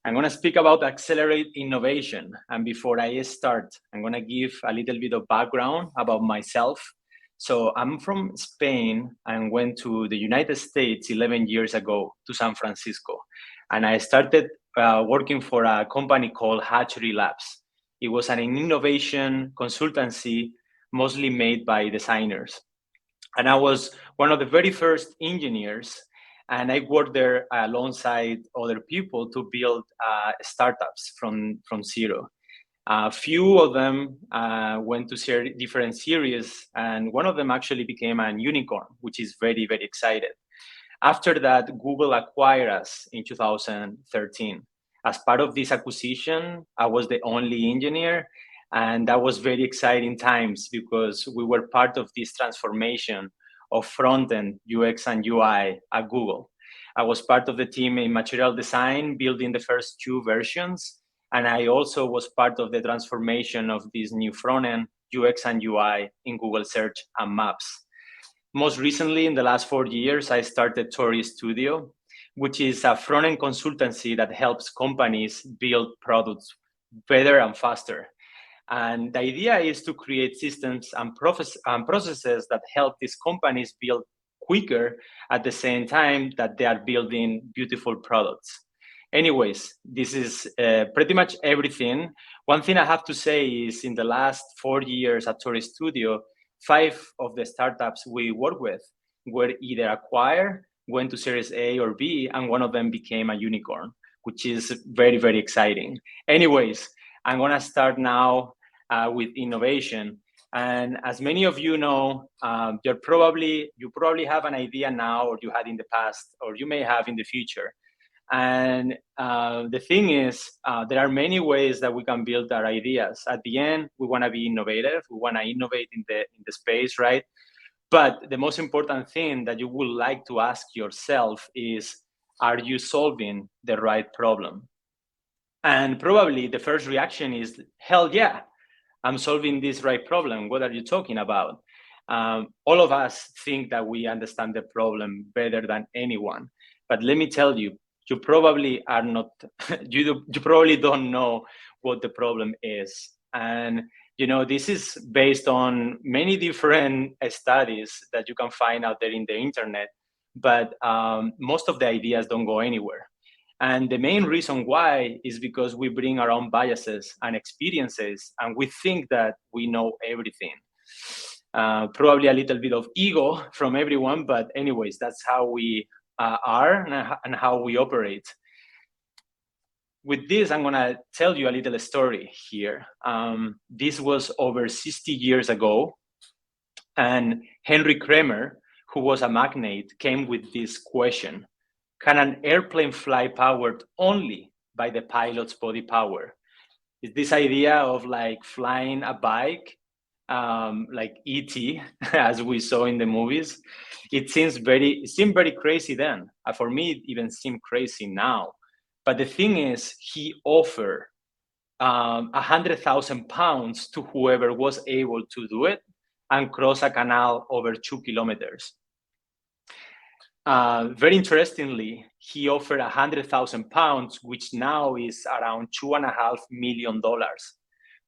I'm going to speak about accelerate innovation. And before I start, I'm going to give a little bit of background about myself. So I'm from Spain and went to the United States 11 years ago to San Francisco. And I started working for a company called Torii Labs. It was an innovation consultancy, mostly made by designers. And I was one of the very first engineers, and I worked there alongside other people to build startups from zero. A few of them went to different series, and one of them actually became a unicorn, which is very, very excited. After that, Google acquired us in 2013. As part of this acquisition, I was the only engineer, and that was very exciting times because we were part of this transformation of front-end UX and UI at Google. I was part of the team in material design, building the first 2 versions. And I also was part of the transformation of this new front-end UX and UI in Google Search and Maps. Most recently, in the last 4 years, I started Torii Studio, which is a front-end consultancy that helps companies build products better and faster. And the idea is to create systems and processes that help these companies build quicker at the same time that they are building beautiful products. Anyways, this is pretty much everything. One thing I have to say is in the last 4 years at Torii Studio, 5 of the startups we work with were either acquired, went to Series A or B, and one of them became a unicorn, which is very, very exciting. Anyways, I'm going to start now with innovation. And as many of you know, you probably have an idea now, or you had in the past, or you may have in the future. And the thing is, there are many ways that we can build our ideas. At the end, we want to be innovative. We want to innovate in the space, right? But the most important thing that you would like to ask yourself is, are you solving the right problem? And probably the first reaction is, hell yeah, I'm solving this right problem. What are you talking about? All of us think that we understand the problem better than anyone. But let me tell you, you probably are not, you probably don't know what the problem is. And this is based on many different studies that you can find out there in the internet, but most of the ideas don't go anywhere. And the main reason why is because we bring our own biases and experiences, and we think that we know everything. Probably a little bit of ego from everyone, but anyways, that's how we are and how we operate. With this, I'm going to tell you a little story here. This was over 60 years ago, and Henry Kramer, who was a magnate, came with this question: can an airplane fly powered only by the pilot's body power? Is this idea of like flying a bike, like E.T., as we saw in the movies? It seemed very crazy then. For me, it even seems crazy now. But the thing is, he offered 100,000 pounds to whoever was able to do it and cross a canal over 2 kilometers. Very interestingly, he offered 100,000 pounds, which now is around $2.5 million,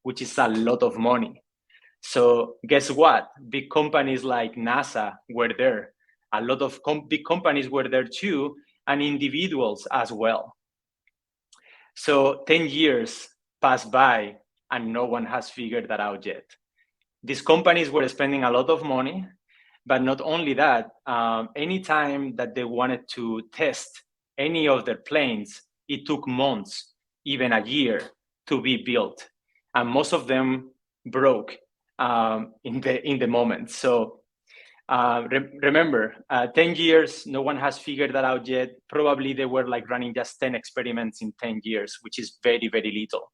which is a lot of money. So guess what? Big companies like NASA were there. A lot of big companies were there too, and individuals as well. So 10 years passed by and no one has figured that out yet. These companies were spending a lot of money, but not only that, anytime that they wanted to test any of their planes, it took months, even a year, to be built. And most of them broke in the moment. So remember, 10 years, no one has figured that out yet. Probably they were like running just 10 experiments in 10 years, which is very, very little.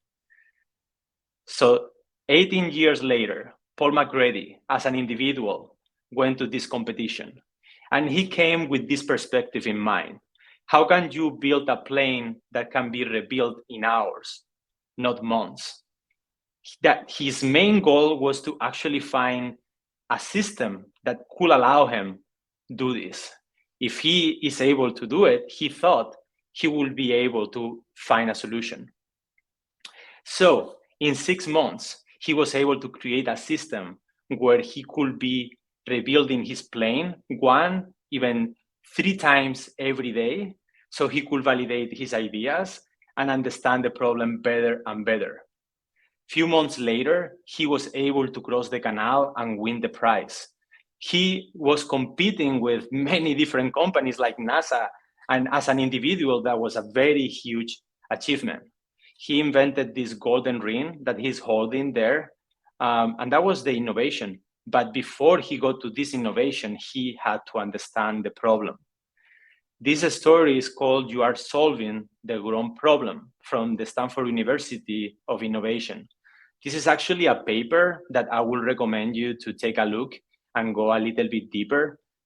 So 18 years later, Paul McGrady, as an individual, went to this competition. And he came with this perspective in mind. How can you build a plane that can be rebuilt in hours, not months? That his main goal was to actually find a system that could allow him do this. If he is able to do it, he thought he will be able to find a solution. So in 6 months, he was able to create a system where he could be rebuilding his plane 1, even 3 times every day, so he could validate his ideas and understand the problem better and better. Few months later, he was able to cross the canal and win the prize. He was competing with many different companies like NASA, and as an individual, that was a very huge achievement. He invented this golden ring that he's holding there, and that was the innovation. But before he got to this innovation, he had to understand the problem. This story is called "You Are Solving the Wrong Problem" from the Stanford University of Innovation. This is actually a paper that I will recommend you to take a look and go a little bit deeper.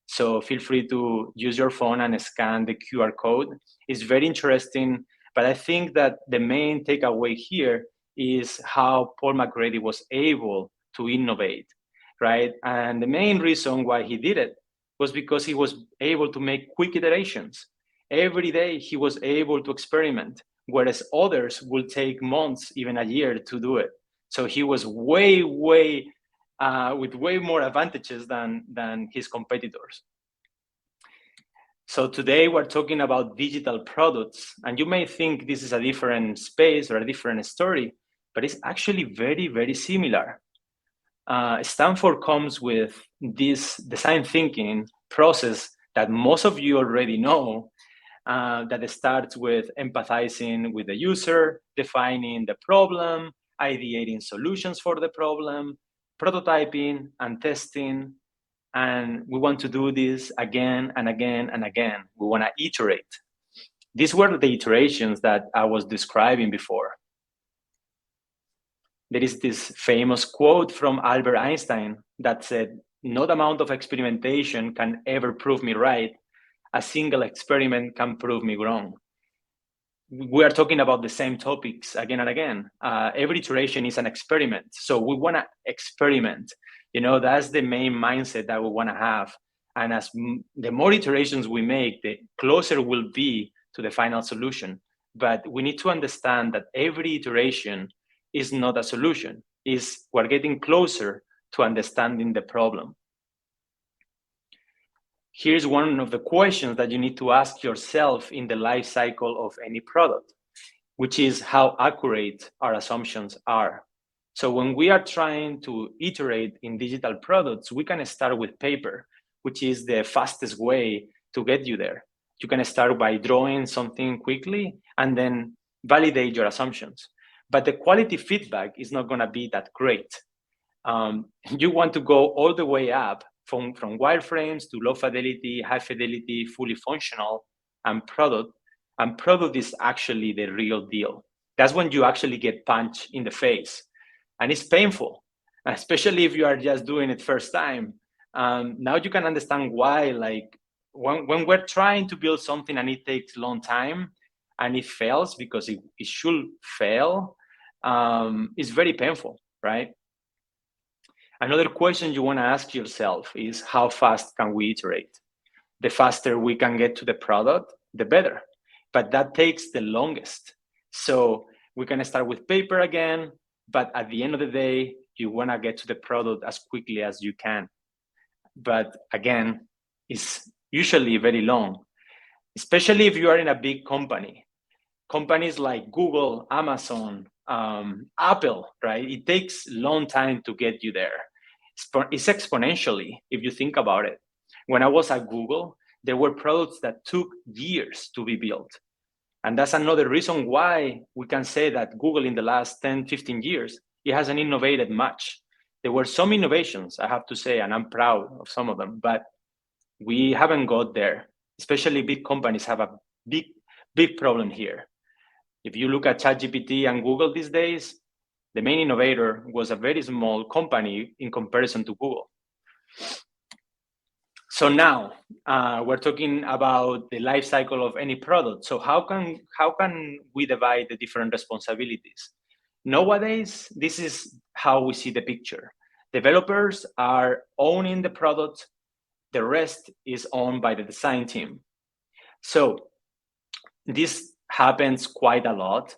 So feel free to use your phone and scan the QR code. It's very interesting, but I think that the main takeaway here is how Paul McGrady was able to innovate, right? And the main reason why he did it was because he was able to make quick iterations. Every day he was able to experiment, whereas others will take months, even a year to do it. So he was with way more advantages than his competitors. So today we're talking about digital products, and you may think this is a different space or a different story, but it's actually very, very similar. Stanford comes with this design thinking process that most of you already know, that starts with empathizing with the user, defining the problem, ideating solutions for the problem, prototyping and testing. And we want to do this again and again and again. We want to iterate. These were the iterations that I was describing before. There is this famous quote from Albert Einstein that said, "No amount of experimentation can ever prove me right. A single experiment can prove me wrong." We are talking about the same topics again and again. Every iteration is an experiment. So we want to experiment. That's the main mindset that we want to have. And as the more iterations we make, the closer we'll be to the final solution. But we need to understand that every iteration is not a solution. We're getting closer to understanding the problem. Here's one of the questions that you need to ask yourself in the life cycle of any product, which is how accurate our assumptions are. So when we are trying to iterate in digital products, we can start with paper, which is the fastest way to get you there. You can start by drawing something quickly and then validate your assumptions. But the quality feedback is not going to be that great. You want to go all the way up from wireframes to low fidelity, high fidelity, fully functional, and product. And product is actually the real deal. That's when you actually get punched in the face. And it's painful, especially if you are just doing it first time. Now you can understand why, like when we're trying to build something and it takes a long time and it fails because it should fail, it's very painful, right? Another question you want to ask yourself is, how fast can we iterate? The faster we can get to the product, the better. But that takes the longest. So we can start with paper again, but at the end of the day, you want to get to the product as quickly as you can. But again, it's usually very long, especially if you are in a big company. Companies like Google, Amazon, Apple, right? It takes a long time to get you there. It's exponentially, if you think about it. When I was at Google, there were products that took years to be built. And that's another reason why we can say that Google in the last 10, 15 years, it hasn't innovated much. There were some innovations, I have to say, and I'm proud of some of them, but we haven't got there. Especially big companies have a big problem here. If you look at ChatGPT and Google these days, the main innovator was a very small company in comparison to Google. So now we're talking about the life cycle of any product. So how can we divide the different responsibilities? Nowadays, this is how we see the picture. Developers are owning the product. The rest is owned by the design team. So This happens quite a lot,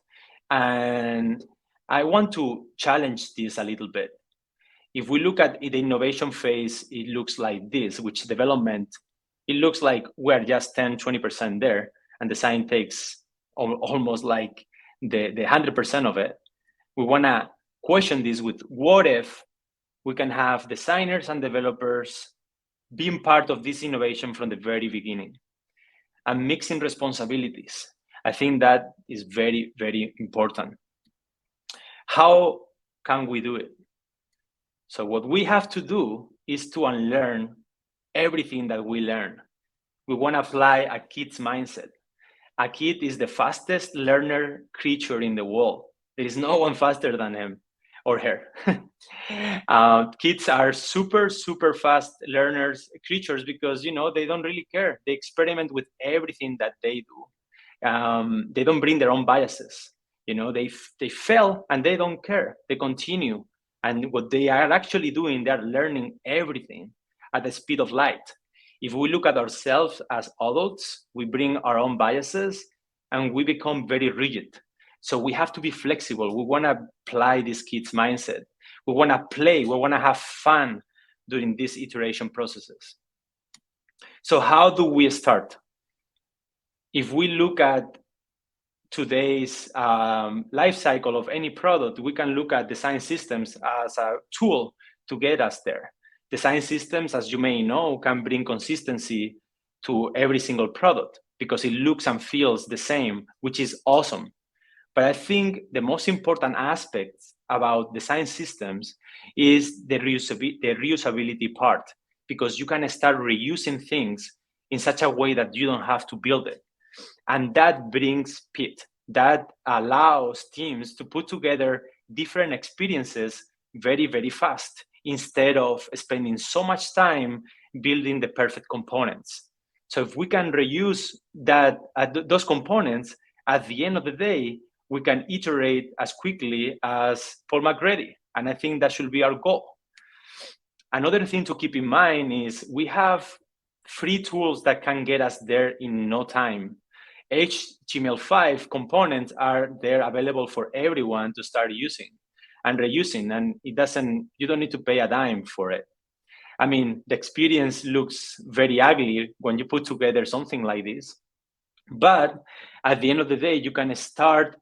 and I want to challenge this a little bit. If we look at the innovation phase, it looks like this, which development, it looks like we're just 10, 20% there, and design takes almost like the 100% of it. We want to question this with, what if we can have designers and developers being part of this innovation from the very beginning and mixing responsibilities? I think that is very, very important. How can we do it? So what we have to do is to unlearn everything that we learn. We want to apply a kid's mindset. A kid is the fastest learner creature in the world. There is no one faster than him or her. Kids are super, super fast learners, creatures, because, you know, they don't really care. They experiment with everything that they do. They don't bring their own biases. You know, they fail and they don't care. They continue. And what they are actually doing, they're learning everything at the speed of light. If we look at ourselves as adults, we bring our own biases and we become very rigid. So we have to be flexible. We want to apply this kid's mindset. We want to play. We want to have fun during these iteration processes. So how do we start? If we look at today's life cycle of any product, we can look at design systems as a tool to get us there. Design systems, as you may know, can bring consistency to every single product because it looks and feels the same, which is awesome. But I think the most important aspect about design systems is the reusability part, because you can start reusing things in such a way that you don't have to build it. And that brings speed. That allows teams to put together different experiences very, very fast, instead of spending so much time building the perfect components. So if we can reuse those components, at the end of the day, we can iterate as quickly as Paul McGrady. And I think that should be our goal. Another thing to keep in mind is we have free tools that can get us there in no time. HTML5 components are there available for everyone to start using and reusing, and you don't need to pay a dime for it. I mean, the experience looks very ugly when you put together something like this, but at the end of the day, you can start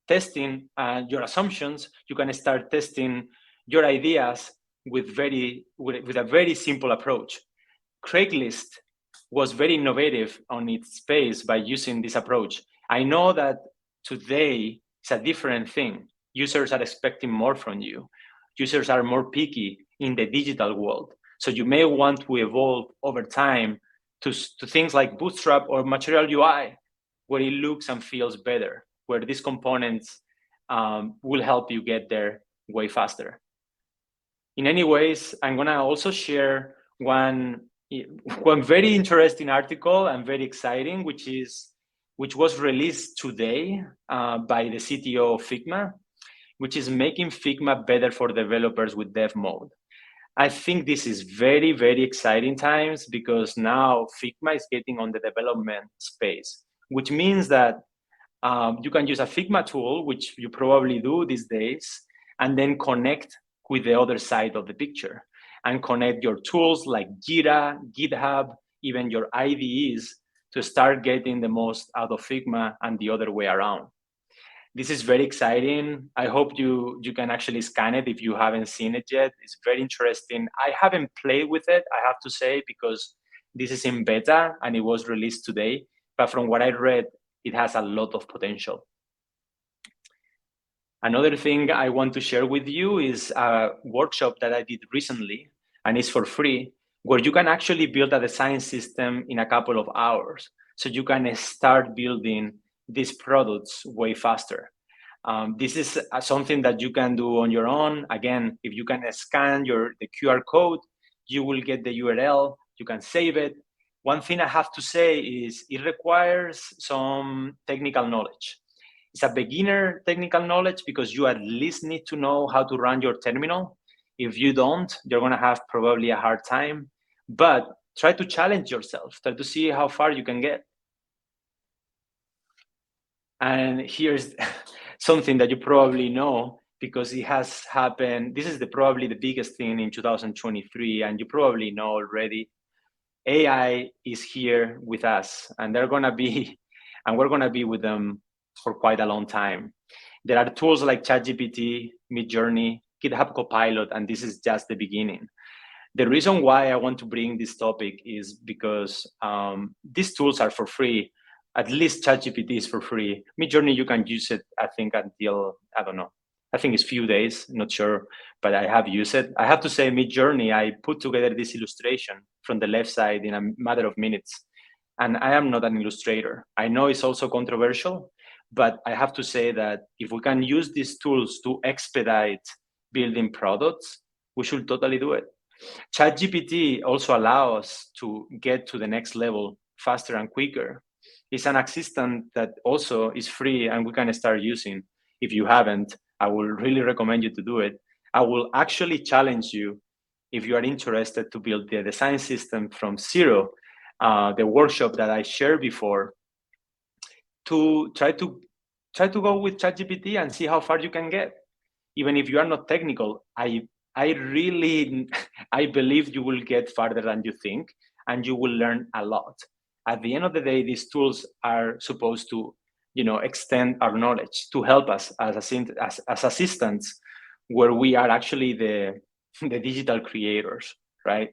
testing your assumptions. You can start testing your ideas with a very simple approach. Craigslist was very innovative on its space by using this approach. I know that today it's a different thing. Users are expecting more from you. Users are more picky in the digital world. So you may want to evolve over time to things like Bootstrap or Material UI, where it looks and feels better, where these components will help you get there way faster. In any ways, I'm gonna also share one very interesting article and very exciting, which was released today by the CTO of Figma, which is making Figma better for developers with Dev Mode. I think this is very, very exciting times, because now Figma is getting on the development space, which means that you can use a Figma tool, which you probably do these days, and then connect with the other side of the picture and connect your tools like Jira, GitHub, even your IDEs to start getting the most out of Figma and the other way around. This is very exciting. I hope you can actually scan it if you haven't seen it yet. It's very interesting. I haven't played with it, I have to say, because this is in beta and it was released today. But from what I read, it has a lot of potential. Another thing I want to share with you is a workshop that I did recently, and it's for free, where you can actually build a design system in a couple of hours. So you can start building these products way faster. This is something that you can do on your own. Again, if you can scan the QR code, you will get the URL, you can save it. One thing I have to say is it requires some technical knowledge. It's a beginner technical knowledge, because you at least need to know how to run your terminal. If you don't, you're gonna have probably a hard time, but try to challenge yourself, try to see how far you can get. And here's something that you probably know because it has happened. This is probably the biggest thing in 2023, and you probably know already. AI is here with us, and they're gonna be, and we're gonna be with them for quite a long time. There are tools like ChatGPT, Midjourney, GitHub Copilot, and this is just the beginning. The reason why I want to bring this topic is because these tools are for free. At least ChatGPT is for free. Midjourney, you can use it, I think, until, I don't know, I think it's few days, not sure, but I have used it. I have to say, Midjourney, I put together this illustration from the left side in a matter of minutes. And I am not an illustrator. I know it's also controversial, but I have to say that if we can use these tools to expedite building products, we should totally do it. ChatGPT also allows us to get to the next level faster and quicker. It's an assistant that also is free and we can start using. If you haven't, I will really recommend you to do it. I will actually challenge you, if you are interested, to build the design system from zero, the workshop that I shared before, to try to go with ChatGPT and see how far you can get. Even if you are not technical, I really I believe you will get farther than you think, and you will learn a lot. At the end of the day, these tools are supposed to, extend our knowledge to help us as assistants, where we are actually the the digital creators, right?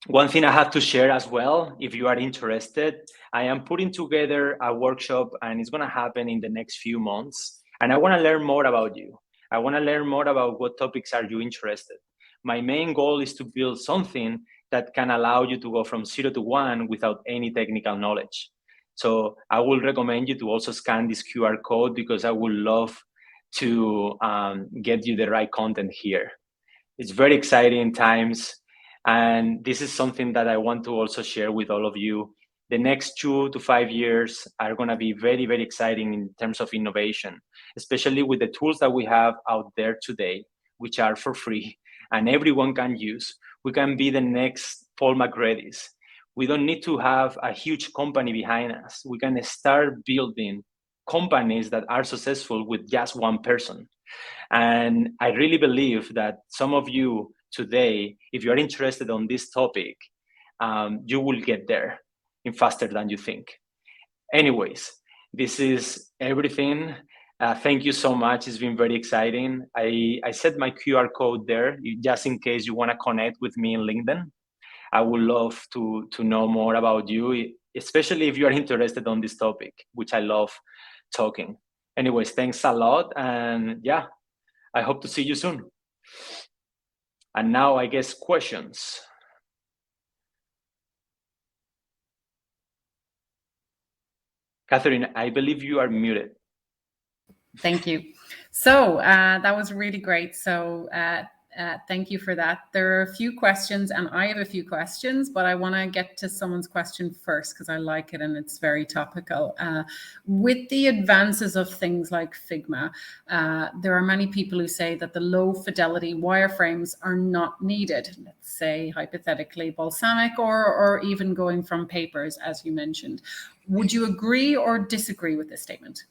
One thing I have to share as well, if you are interested, I am putting together a workshop and it's going to happen in the next few months. And I want to learn more about you. I want to learn more about what topics are you interested. My main goal is to build something that can allow you to go from 0 to 1 without any technical knowledge. So I will recommend you to also scan this QR code because I would love to get you the right content here. It's very exciting times. And this is something that I want to also share with all of you. The next 2 to 5 years are going to be very, very exciting in terms of innovation, especially with the tools that we have out there today, which are for free and everyone can use. We can be the next Paul McGrady's. We don't need to have a huge company behind us. We can start building companies that are successful with just one person. And I really believe that some of you today, if you're interested on this topic, you will get there in faster than you think. Anyways, this is everything. Thank you so much. It's been very exciting. I set my QR code there just in case you want to connect with me in LinkedIn. I would love to know more about you, especially if you are interested on this topic, which I love talking. Anyways, thanks a lot. And yeah, I hope to see you soon. And now I guess questions. Catherine, I believe you are muted. Thank you. So that was really great. So thank you for that. There are a few questions and I have a few questions, but I want to get to someone's question first because I like it and it's very topical. With the advances of things like Figma, there are many people who say that the low fidelity wireframes are not needed. Let's say hypothetically balsamic or even going from papers, as you mentioned. Would you agree or disagree with this statement?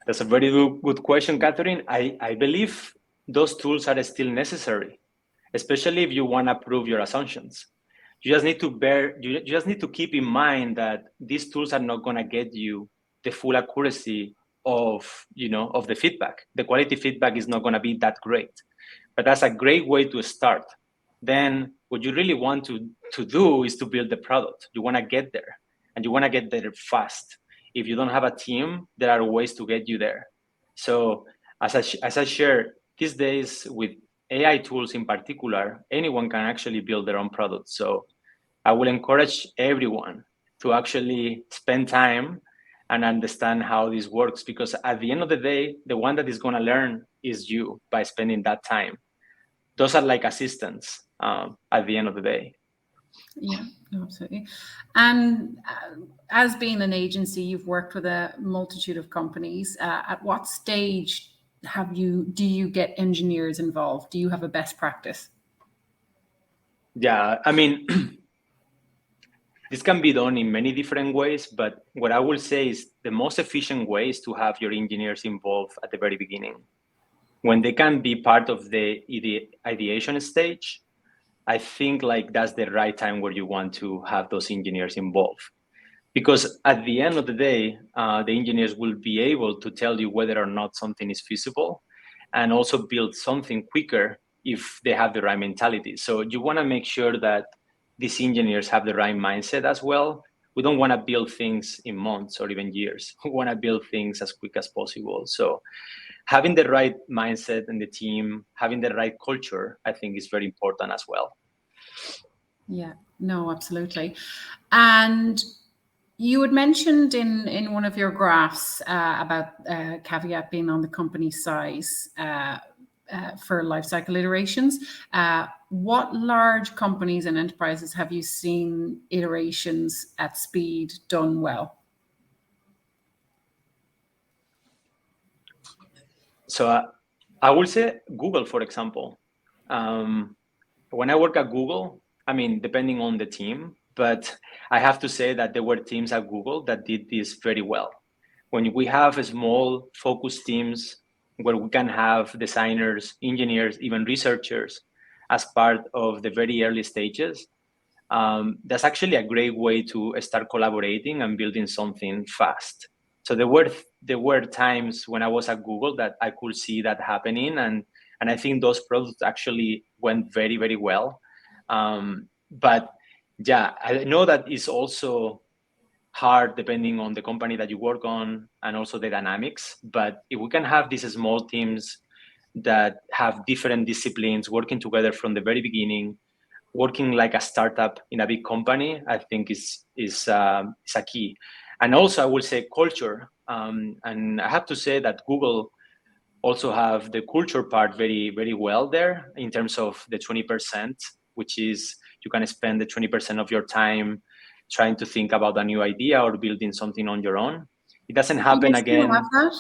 That's a very good question, Catherine. I believe those tools are still necessary, especially if you want to prove your assumptions. You just need to keep in mind that these tools are not going to get you the full accuracy of the feedback. The quality feedback is not going to be that great, but that's a great way to start. Then what you really want to do is to build the product. You want to get there, and you want to get there fast. If you don't have a team, there are ways to get you there. So as I share, these days with AI tools in particular, anyone can actually build their own product. So I will encourage everyone to actually spend time and understand how this works, because at the end of the day, the one that is going to learn is you by spending that time. Those are like assistants at the end of the day. Yeah, absolutely. And as being an agency, you've worked with a multitude of companies. At what stage do you get engineers involved? Do you have a best practice? Yeah, I mean, This can be done in many different ways, but what I will say is the most efficient way is to have your engineers involved at the very beginning. When they can be part of the ideation stage, I think like that's the right time where you want to have those engineers involved. Because at the end of the day, the engineers will be able to tell you whether or not something is feasible and also build something quicker if they have the right mentality. So you want to make sure that these engineers have the right mindset as well. We don't want to build things in months or even years. We want to build things as quick as possible. So having the right mindset in the team, having the right culture, I think is very important as well. Yeah, no, absolutely. And you had mentioned in one of your graphs about caveat being on the company size for lifecycle iterations. What large companies and enterprises have you seen iterations at speed done well? So I will say Google, for example. When I work at Google, I mean, depending on the team, but I have to say that there were teams at Google that did this very well. When we have small focus teams where we can have designers, engineers, even researchers as part of the very early stages, that's actually a great way to start collaborating and building something fast. So there were times when I was at Google that I could see that happening, and I think those products actually went very, very well. But yeah, I know that it's also hard depending on the company that you work on and also the dynamics. But if we can have these small teams that have different disciplines working together from the very beginning, working like a startup in a big company, I think is a key. And also, I will say culture. And I have to say that Google also have the culture part very, very well there in terms of the 20%, which is you can spend the 20% of your time trying to think about a new idea or building something on your own. It doesn't happen again. Have that?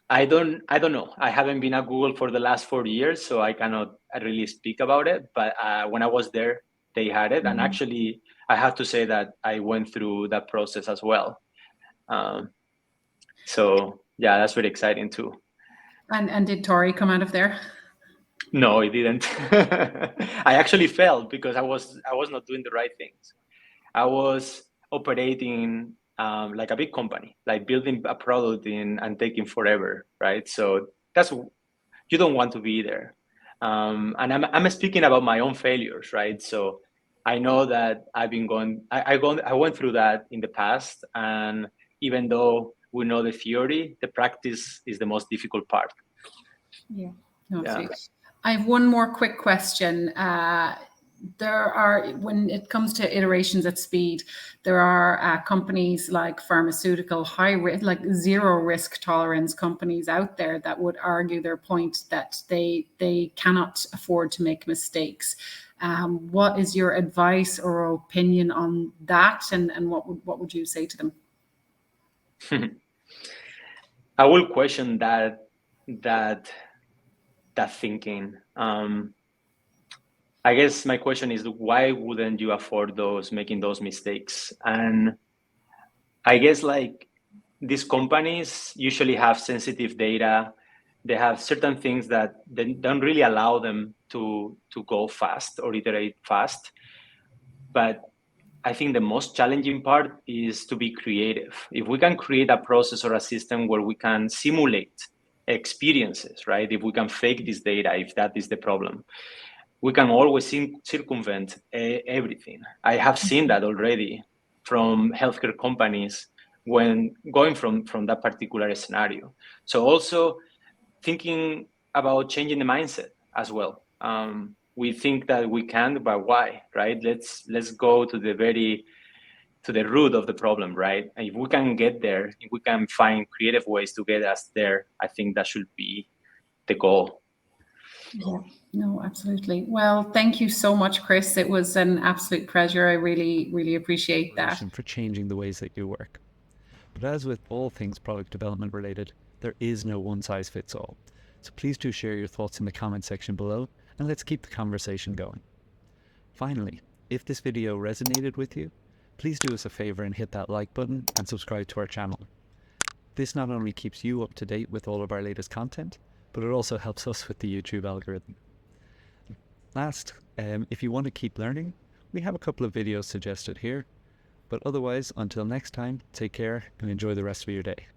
I don't know. I haven't been at Google for the last 4 years, so I cannot really speak about it. But when I was there, they had it. And actually, I have to say that I went through that process as well. So yeah, that's really exciting too. And did Torii come out of there? No, it didn't. I actually failed because I was not doing the right things. I was operating like a big company, like building a product and taking forever, right? So that's, you don't want to be there. And I'm speaking about my own failures, right? So I know that I've been I went through that in the past, and even though we know the theory, the practice is the most difficult part. Yeah, no, absolutely. I have one more quick question. There are, when it comes to iterations at speed, there are companies like pharmaceutical, high risk, like zero risk tolerance companies out there that would argue their point that they cannot afford to make mistakes. What is your advice or opinion on that, and what would you say to them? I will question that thinking. I guess my question is, why wouldn't you afford making those mistakes? And I guess like these companies usually have sensitive data. They have certain things that they don't really allow them to go fast or iterate fast. But I think the most challenging part is to be creative. If we can create a process or a system where we can simulate experiences, right? If we can fake this data, if that is the problem, we can always circumvent everything. I have seen that already from healthcare companies when going from that particular scenario. So also thinking about changing the mindset as well. We think that we can, but why, right? Let's go to the root of the problem, right? And if we can get there, if we can find creative ways to get us there, I think that should be the goal. Yeah, no, absolutely. Well, thank you so much, Chris. It was an absolute pleasure. I really, really appreciate that. For changing the ways that you work. But as with all things product development related, there is no one size fits all. So please do share your thoughts in the comment section below, and let's keep the conversation going. Finally, If this video resonated with you, please do us a favor and hit that like button and subscribe to our channel. This not only keeps you up to date with all of our latest content, but it also helps us with the YouTube algorithm. Last, if you want to keep learning, we have a couple of videos suggested here. But otherwise, until next time, take care and enjoy the rest of your day.